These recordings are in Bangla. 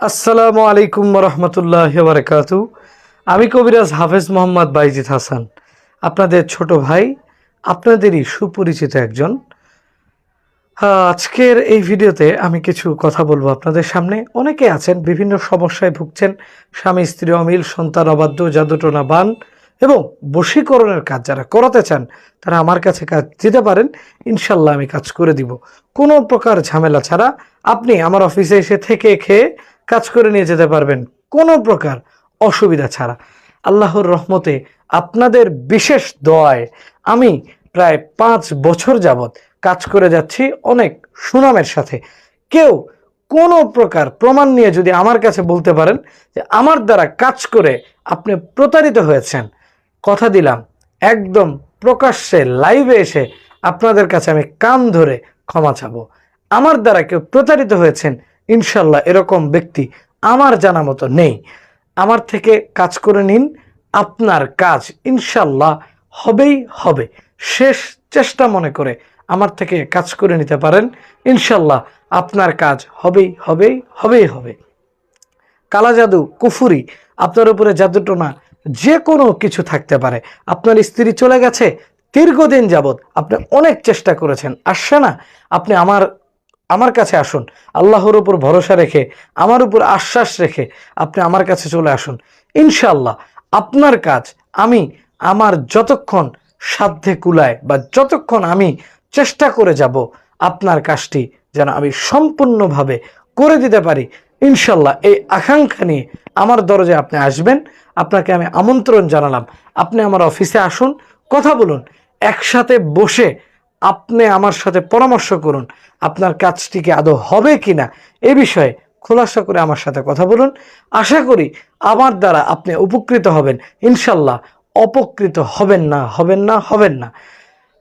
আসসালামু আলাইকুম রহমতুল্লাহি ওয়া বারাকাতু। আমি কবিরাজ হাফেজ মোহাম্মদ বাইজিদ হাসান, আপনাদের ছোট ভাই, আপনাদেরই সুপরিচিত একজন। আজকের এই ভিডিওতে আমি কিছু কথা বলবো আপনাদের সামনে। অনেকে আছেন বিভিন্ন সমস্যায় ভুগছেন, স্বামী স্ত্রী অমিল, সন্তান অবাধ্য, জাদুটোনা বান এবং বশীকরণের কাজ যারা করাতে চান তারা আমার কাছে কাজ দিতে পারেন। ইনশাল্লাহ আমি কাজ করে দিব কোনো প্রকার ঝামেলা ছাড়া। আপনি আমার অফিসে এসে থেকে খেয়ে কাজ করে নিয়ে যেতে পারবেন কোনো প্রকার অসুবিধা ছাড়া। আল্লাহর রহমতে আপনাদের বিশেষ দোয়ায় আমি প্রায় 5 বছর যাবৎ কাজ করে যাচ্ছি অনেক সুনামের সাথে। কেউ কোনো প্রকার প্রমাণ নিয়ে যদি আমার কাছে বলতে পারেন যে আমার দ্বারা কাজ করে আপনি প্রতারিত হয়েছেন, কথা দিলাম একদম প্রকাশ্যে লাইভে এসে আপনাদের কাছে আমি কান ধরে ক্ষমা চাবো। আমার দ্বারা কেউ প্রতারিত হয়েছেন, ইনশাল্লাহ এরকম ব্যক্তি আমার জানা মতো নেই। আমার থেকে কাজ করে নিন, আপনার কাজ ইনশাল্লাহ হবেই হবে। শেষ চেষ্টা মনে করে আমার থেকে কাজ করে নিতে পারেন, ইনশাল্লাহ আপনার কাজ হবেই হবে। কালা জাদু, কুফুরি, আপনার উপরে জাদুটোনা যে কোনো কিছু থাকতে পারে। আপনার স্ত্রী চলে গেছে, দীর্ঘদিন যাবৎ আপনি অনেক চেষ্টা করেছেন, আসছে না, আপনি আমার কাছে আসুন। আল্লাহর উপর ভরসা রেখে, আমার উপর আশ্বাস রেখে আপনি আমার কাছে চলে আসুন। ইনশাল্লাহ আপনার কাজ আমি আমার যতক্ষণ সাধ্যে কুলায় বা যতক্ষণ আমি চেষ্টা করে যাব আপনার কাজটি যেন আমি সম্পূর্ণভাবে করে দিতে পারি। ইনশাল্লাহ এই আকাঙ্ক্ষা নিয়ে আমার দরজায় আপনি আসবেন। আপনাকে আমি আমন্ত্রণ জানালাম, আপনি আমার অফিসে আসুন, কথা বলুন, একসাথে বসে আপনি আমার সাথে পরামর্শ করুন আপনার কাজটিকে আদৌ হবে কিনা এ বিষয়ে খোলাসা করে আমার সাথে কথা বলুন। আশা করি আমার দ্বারা আপনি উপকৃত হবেন, ইনশাল্লাহ অপকৃত হবেন না।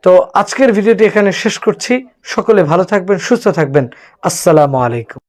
তো আজকের ভিডিওটি এখানে শেষ করছি। সকলে ভালো থাকবেন, সুস্থ থাকবেন। আসসালামু আলাইকুম।